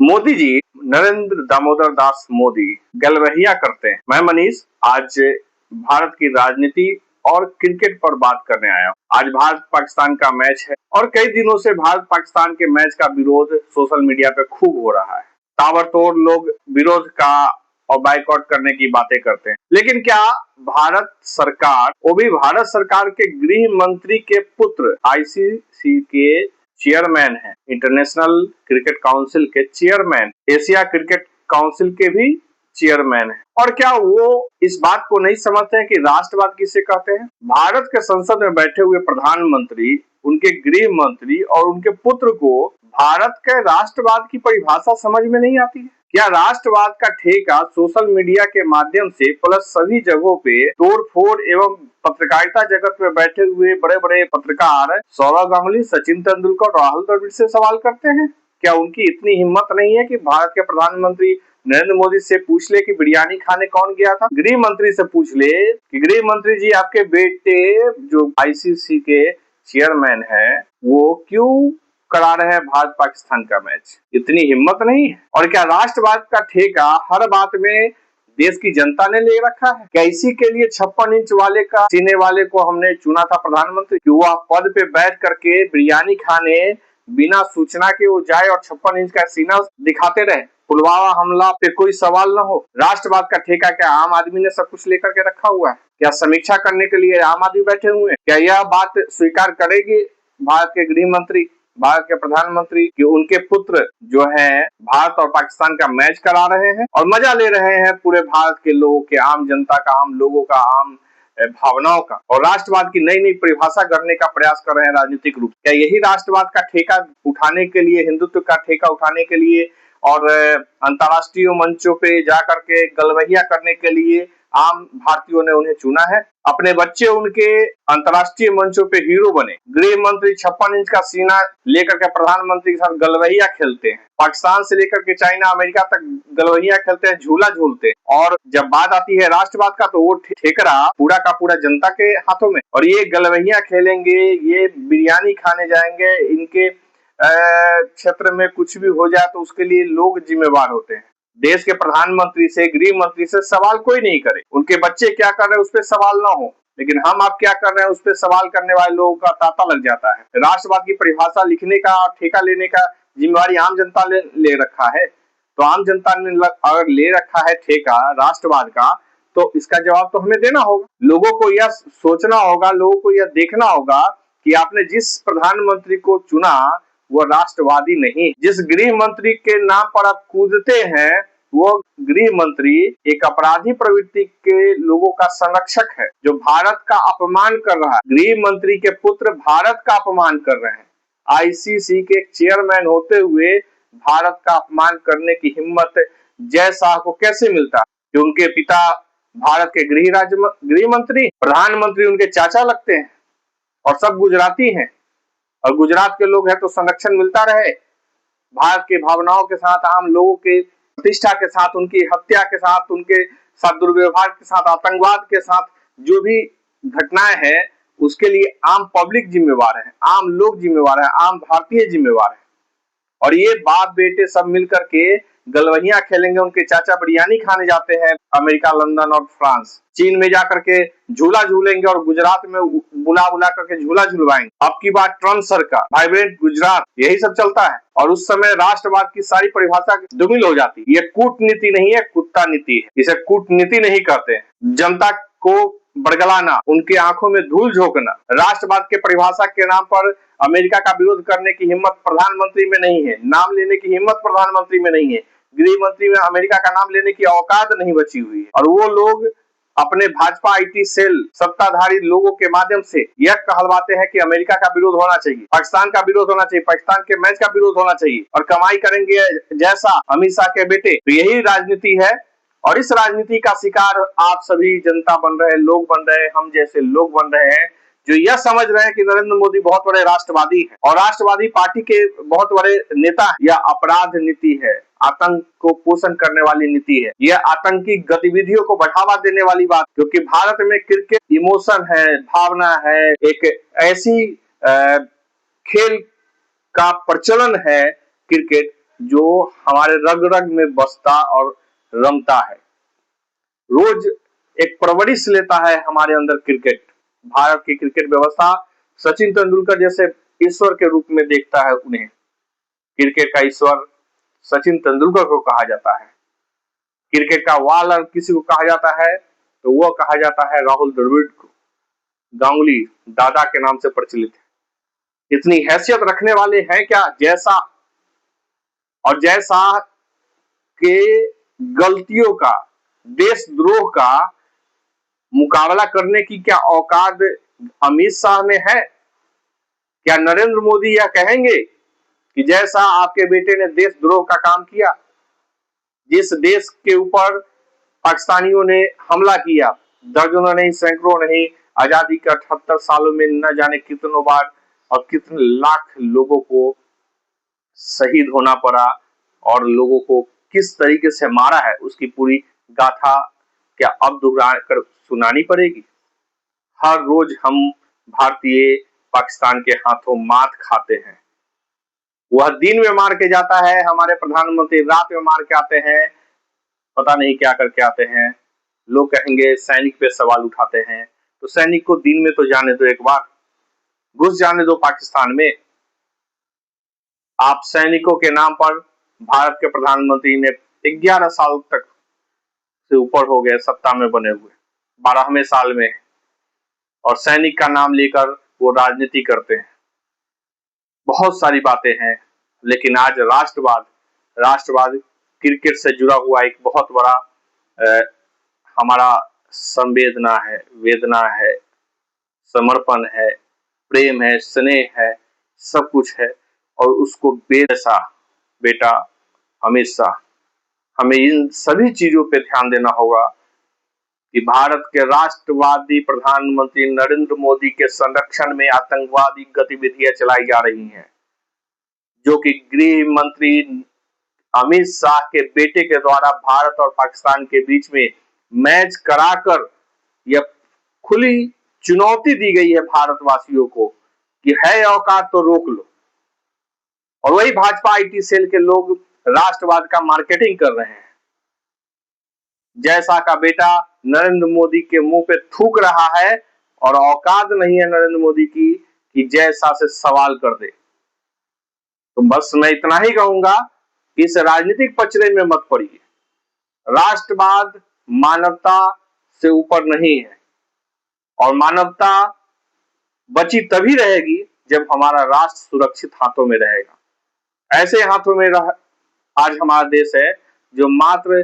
मोदी जी, नरेंद्र दामोदर दास मोदी गलवहिया करते हैं। मैं मनीष आज भारत की राजनीति और क्रिकेट पर बात करने आया हूँ। आज भारत पाकिस्तान का मैच है और कई दिनों से भारत पाकिस्तान के मैच का विरोध सोशल मीडिया पे खूब हो रहा है। ताबड़तोड़ लोग विरोध का और बाइकआउट करने की बातें करते हैं, लेकिन क्या भारत सरकार, वो भी भारत सरकार के गृह मंत्री के पुत्र आईसीसी के चेयरमैन है, इंटरनेशनल क्रिकेट काउंसिल के चेयरमैन, एशिया क्रिकेट काउंसिल के भी चेयरमैन है, और क्या वो इस बात को नहीं समझते हैं कि राष्ट्रवाद किसे कहते हैं? भारत के संसद में बैठे हुए प्रधानमंत्री, उनके गृह मंत्री और उनके पुत्र को भारत के राष्ट्रवाद की परिभाषा समझ में नहीं आती है। क्या राष्ट्रवाद का ठेका सोशल मीडिया के माध्यम से प्लस सभी जगहों पे तोड़-फोड़ एवं पत्रकारिता जगत में बैठे हुए बड़े-बड़े पत्रकार सौरव गांगुली, सचिन तेंदुलकर, राहुल द्रविड़ से सवाल करते हैं? क्या उनकी इतनी हिम्मत नहीं है कि भारत के प्रधानमंत्री नरेंद्र मोदी से पूछ ले कि बिरयानी खाने कौन गया था? गृह मंत्री से पूछ ले कि गृह मंत्री जी, आपके बेटे जो आईसीसी के चेयरमैन है, वो क्यों करा रहे हैं भारत पाकिस्तान का मैच? इतनी हिम्मत नहीं है। और क्या राष्ट्रवाद का ठेका हर बात में देश की जनता ने ले रखा है? क्या इसी के लिए 56 इंच वाले का सीने वाले को हमने चुना था प्रधानमंत्री, कि वह पद पे बैठ करके बिरयानी खाने बिना सूचना के वो जाए और 56 इंच का सीना दिखाते रहे? पुलवामा हमला पे कोई सवाल न हो। राष्ट्रवाद का ठेका क्या आम आदमी ने सब कुछ लेकर के रखा हुआ है? क्या समीक्षा करने के लिए आम आदमी बैठे हुए हैं? क्या यह बात स्वीकार करेगी भारत के गृह मंत्री, भारत के प्रधानमंत्री, कि उनके पुत्र जो हैं भारत और पाकिस्तान का मैच करा रहे हैं और मजा ले रहे हैं पूरे भारत के लोगों के, आम जनता का, आम लोगों का, आम भावनाओं का, और राष्ट्रवाद की नई नई परिभाषा करने का प्रयास कर रहे हैं राजनीतिक रूप? क्या यही राष्ट्रवाद का ठेका उठाने के लिए, हिंदुत्व का ठेका उठाने के लिए और अंतर्राष्ट्रीय मंचों पे जाकर के गलवहिया करने के लिए आम भारतीयों ने उन्हें चुना है? अपने बच्चे उनके अंतर्राष्ट्रीय मंचों पे हीरो बने। गृह मंत्री 56 इंच का सीना लेकर के प्रधानमंत्री के साथ गलवहिया खेलते हैं, पाकिस्तान से लेकर के चाइना, अमेरिका तक गलवहिया खेलते हैं, झूला झूलते हैं, और जब बात आती है राष्ट्रवाद का तो वो ठेकरा पूरा का पूरा जनता के हाथों में। और ये गलवहिया खेलेंगे, ये बिरयानी खाने जाएंगे, इनके क्षेत्र में कुछ भी हो जाए तो उसके लिए लोग जिम्मेवार होते हैं। देश के प्रधानमंत्री से, गृह मंत्री से सवाल कोई नहीं करे। उनके बच्चे क्या कर रहे हैं उस पर सवाल ना हो, लेकिन हम आप क्या कर रहे हैं उस पर सवाल करने वाले लोगों का तांता लग जाता है। राष्ट्रवाद की परिभाषा लिखने का और ठेका लेने का जिम्मेवारी आम जनता ने ले रखा है, तो आम जनता ने अगर ले रखा है ठेका राष्ट्रवाद का, तो इसका जवाब तो हमें देना होगा। लोगों को यह सोचना होगा, लोगों को यह देखना होगा कि आपने जिस प्रधानमंत्री को चुना वो राष्ट्रवादी नहीं। जिस गृह मंत्री के नाम पर आप कूदते हैं वो गृह मंत्री एक अपराधी प्रवृत्ति के लोगों का संरक्षक है, जो भारत का अपमान कर रहा है। गृह मंत्री के पुत्र भारत का अपमान कर रहे हैं। आईसीसी के चेयरमैन होते हुए भारत का अपमान करने की हिम्मत जय शाह को कैसे मिलता है, कि उनके पिता भारत के गृह मंत्री, प्रधानमंत्री उनके चाचा लगते हैं और सब गुजराती हैं, और गुजरात के लोग हैं तो संरक्षण मिलता रहे। भारत के भावनाओं के साथ, आम लोगों के प्रतिष्ठा के साथ, उनकी हत्या के साथ, उनके साथ दुर्व्यवहार के साथ, आतंकवाद के साथ जो भी घटनाएं हैं उसके लिए आम पब्लिक जिम्मेवार है, आम लोग जिम्मेवार है, आम भारतीय जिम्मेवार है। और ये बाप बेटे सब मिलकर के गलवहिया खेलेंगे, उनके चाचा बिरयानी खाने जाते हैं अमेरिका, लंदन और फ्रांस, चीन में जाकर के झूला झूलेंगे और गुजरात में बुला बुला करके झूला झुलवाएंगे। अब की बात ट्रम्प सरकार, वाइब्रेंट गुजरात, यही सब चलता है। और उस समय राष्ट्रवाद की सारी परिभाषा धूमिल हो जाती है। ये कूटनीति नहीं है, कुत्ता नीति है। इसे कूटनीति नहीं कहते। जनता को बरगलाना, उनकी आंखों में धूल झोंकना, राष्ट्रवाद के परिभाषा के नाम पर अमेरिका का विरोध करने की हिम्मत प्रधानमंत्री में नहीं है, नाम लेने की हिम्मत प्रधानमंत्री में नहीं है, गृह मंत्री में अमेरिका का नाम लेने की औकात नहीं बची हुई है। और वो लोग अपने भाजपा आईटी सेल, सत्ताधारी लोगों के माध्यम से यह कहलवाते हैं कि अमेरिका का विरोध होना चाहिए, पाकिस्तान का विरोध होना चाहिए, पाकिस्तान के मैच का विरोध होना चाहिए, और कमाई करेंगे जैसा अमित शाह के बेटे। तो यही राजनीति है, और इस राजनीति का शिकार आप सभी जनता बन रहे हैं, लोग बन रहे हैं, हम जैसे लोग बन रहे हैं, जो यह समझ रहे हैं कि नरेंद्र मोदी बहुत बड़े राष्ट्रवादी हैं और राष्ट्रवादी पार्टी के बहुत बड़े नेता। यह अपराध नीति है, आतंक को पोषण करने वाली नीति है, यह आतंकी गतिविधियों को बढ़ावा देने वाली बात। क्योंकि भारत में क्रिकेट इमोशन है, भावना है, एक ऐसी खेल का प्रचलन है क्रिकेट, जो हमारे रग रग में बसता और रमता है। रोज एक परवरिश लेता है हमारे अंदर क्रिकेट। भारत की क्रिकेट व्यवस्था सचिन तेंदुलकर जैसे ईश्वर के रूप में देखता है उन्हें। क्रिकेट का ईश्वर सचिन तेंदुलकर को कहा जाता है। क्रिकेट का वाल अगर किसी को कहा जाता है तो वह कहा जाता है राहुल द्रविड़ को। गांगुली दादा के नाम से प्रचलित है। इतनी हैसियत रखने वाले हैं क्या जैसा और जैसा के गलतियों का, देशद्रोह का मुकाबला करने की क्या औकात अमित शाह में है? क्या नरेंद्र मोदी यह कहेंगे कि जैसा आपके बेटे ने देशद्रोह का काम किया, जिस देश के ऊपर पाकिस्तानियों ने हमला किया, दर्जनों नहीं सैकड़ों नहीं, आजादी के 78 सालों में न जाने कितनों बार और कितने लाख लोगों को शहीद होना पड़ा और लोगों को किस तरीके से मारा है, उसकी पूरी गाथा क्या अब दोहरा कर सुनानी पड़ेगी? हर रोज हम भारतीय पाकिस्तान के हाथों मात खाते हैं। वह दिन में मार के जाता है, हमारे प्रधानमंत्री रात में मार के आते हैं, पता नहीं क्या करके आते हैं। लोग कहेंगे सैनिक पे सवाल उठाते हैं, तो सैनिक को दिन में तो जाने दो, एक बार घुस जाने दो पाकिस्तान में। आप सैनिकों के नाम पर भारत के प्रधानमंत्री ने 11 साल तक से ऊपर हो गए सत्ता में बने हुए, 12वें साल में, और सैनिक का नाम लेकर वो राजनीति करते हैं। बहुत सारी बातें हैं, लेकिन आज राष्ट्रवाद क्रिकेट से जुड़ा हुआ एक बहुत बड़ा हमारा संवेदना है, वेदना है, समर्पण है, प्रेम है, स्नेह है, सब कुछ है। और उसको बेटा अमित शाह, हमें इन सभी चीजों पे ध्यान देना होगा कि भारत के राष्ट्रवादी प्रधानमंत्री नरेंद्र मोदी के संरक्षण में आतंकवादी गतिविधियां चलाई जा रही हैं, जो कि गृह मंत्री अमित शाह के बेटे के द्वारा भारत और पाकिस्तान के बीच में मैच कराकर यह खुली चुनौती दी गई है भारतवासियों को कि है औकात तो रोक लो। और वही भाजपा आईटी सेल के लोग राष्ट्रवाद का मार्केटिंग कर रहे हैं। जैसा का बेटा नरेंद्र मोदी के मुंह पे थूक रहा है और औकात नहीं है नरेंद्र मोदी की कि जैसा से सवाल कर दे। तो बस मैं इतना ही कहूंगा, इस राजनीतिक पचड़े में मत पड़िए। राष्ट्रवाद मानवता से ऊपर नहीं है, और मानवता बची तभी रहेगी जब हमारा राष्ट्र सुरक्षित हाथों में रहेगा। ऐसे हाथों में आज हमारा देश है जो मात्र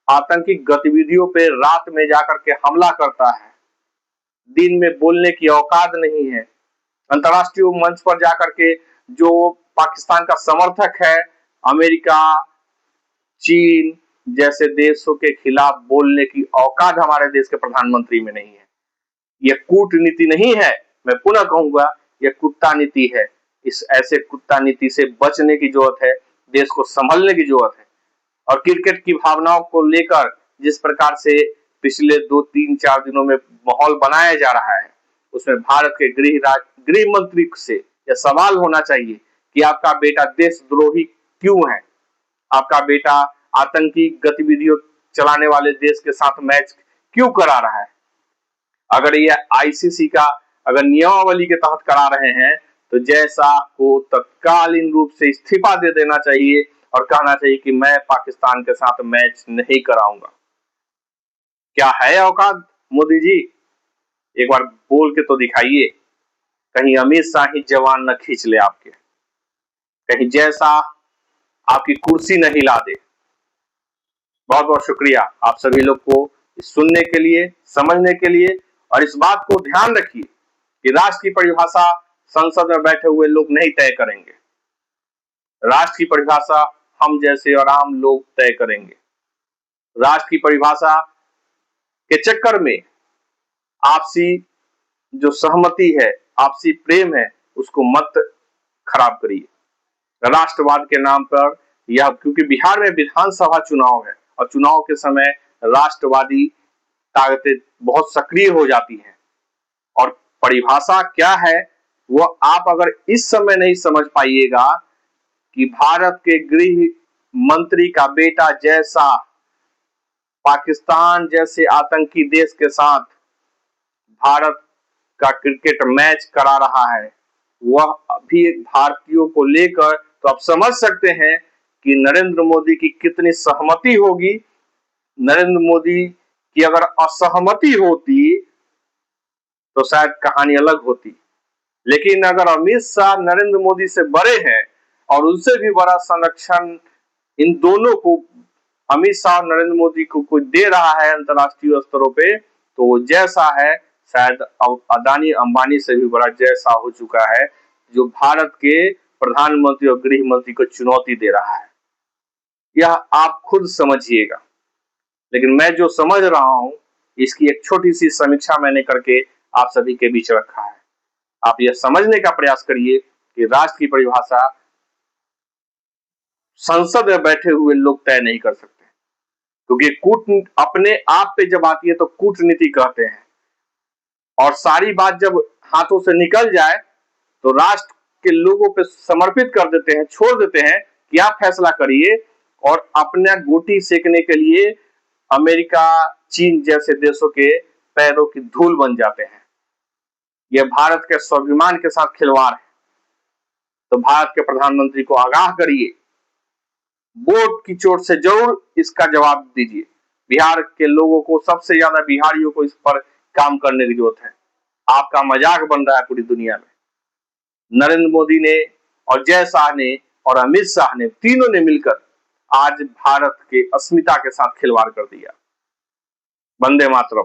आतंकी गतिविधियों पे रात में जाकर के हमला करता है, दिन में बोलने की औकात नहीं है। अंतर्राष्ट्रीय मंच पर जाकर के जो पाकिस्तान का समर्थक है, अमेरिका, चीन जैसे देशों के खिलाफ बोलने की औकात हमारे देश के प्रधानमंत्री में नहीं है। यह कूटनीति नहीं है, मैं पुनः कहूंगा, यह कुत्ता नीति है। इस ऐसे कुत्ता नीति से बचने की जरूरत है, देश को संभलने की जरूरत है। और क्रिकेट की भावनाओं को लेकर जिस प्रकार से पिछले 2-3-4 दिनों में माहौल बनाया जा रहा है, उसमें भारत के गृह मंत्री से यह सवाल होना चाहिए कि आपका बेटा देशद्रोही क्यों है? आपका बेटा आतंकी गतिविधियों चलाने वाले देश के साथ मैच क्यों करा रहा है? अगर यह आईसीसी का अगर नियमावली के तहत करा रहे हैं तो जैसा को तत्कालीन रूप से इस्तीफा दे देना चाहिए और कहना चाहिए कि मैं पाकिस्तान के साथ मैच नहीं कराऊंगा। क्या है औकात मोदी जी? एक बार बोल के तो दिखाइए, कहीं अमित शाह ही जवान न खींच ले आपके, कहीं जैसा आपकी कुर्सी न हिला दे। बहुत बहुत शुक्रिया आप सभी लोग को सुनने के लिए, समझने के लिए, और इस बात को ध्यान रखिए कि राष्ट्र की परिभाषा संसद में बैठे हुए लोग नहीं तय करेंगे। राष्ट्र की परिभाषा हम जैसे और आम लोग तय करेंगे। राष्ट्र की परिभाषा के चक्कर में आपसी जो सहमति है, आपसी प्रेम है, उसको मत खराब करिए राष्ट्रवाद के नाम पर। या क्योंकि बिहार में विधानसभा चुनाव है और चुनाव के समय राष्ट्रवादी ताकतें बहुत सक्रिय हो जाती हैं, और परिभाषा क्या है वो आप अगर इस समय नहीं समझ पाइएगा कि भारत के गृह मंत्री का बेटा जय शाह पाकिस्तान जैसे आतंकी देश के साथ भारत का क्रिकेट मैच करा रहा है, वह भी भारतीयों को लेकर, तो आप समझ सकते हैं कि नरेंद्र मोदी की कितनी सहमति होगी। नरेंद्र मोदी की अगर असहमति होती तो शायद कहानी अलग होती, लेकिन अगर अमित शाह नरेंद्र मोदी से बड़े हैं और उनसे भी बड़ा संरक्षण इन दोनों को अमित शाह और नरेंद्र मोदी को कोई दे रहा है अंतर्राष्ट्रीय स्तरों पे, तो वो जैसा है शायद अदानी अंबानी से भी बड़ा जैसा हो चुका है, जो भारत के प्रधानमंत्री और गृह मंत्री को चुनौती दे रहा है। यह आप खुद समझिएगा, लेकिन मैं जो समझ रहा हूं इसकी एक छोटी सी समीक्षा मैंने करके आप सभी के बीच रखा है। आप यह समझने का प्रयास करिए कि राष्ट्र की परिभाषा संसद में बैठे हुए लोग तय नहीं कर सकते, क्योंकि अपने आप पे जब आती है तो कूटनीति कहते हैं, और सारी बात जब हाथों से निकल जाए तो राष्ट्र के लोगों पे समर्पित कर देते हैं, छोड़ देते हैं कि आप फैसला करिए, और अपना गोटी सेकने के लिए अमेरिका, चीन जैसे देशों के पैरों की धूल बन जाते हैं। यह भारत के स्वाभिमान के साथ खिलवाड़ है। तो भारत के प्रधानमंत्री को आगाह करिए, बोर्ड की चोट से जरूर इसका जवाब दीजिए। बिहार के लोगों को, सबसे ज्यादा बिहारियों को इस पर काम करने की जरूरत है। आपका मजाक बन रहा है पूरी दुनिया में। नरेंद्र मोदी ने और जय शाह ने और अमित शाह ने, तीनों ने मिलकर आज भारत के अस्मिता के साथ खिलवाड़ कर दिया। वंदे मातरम।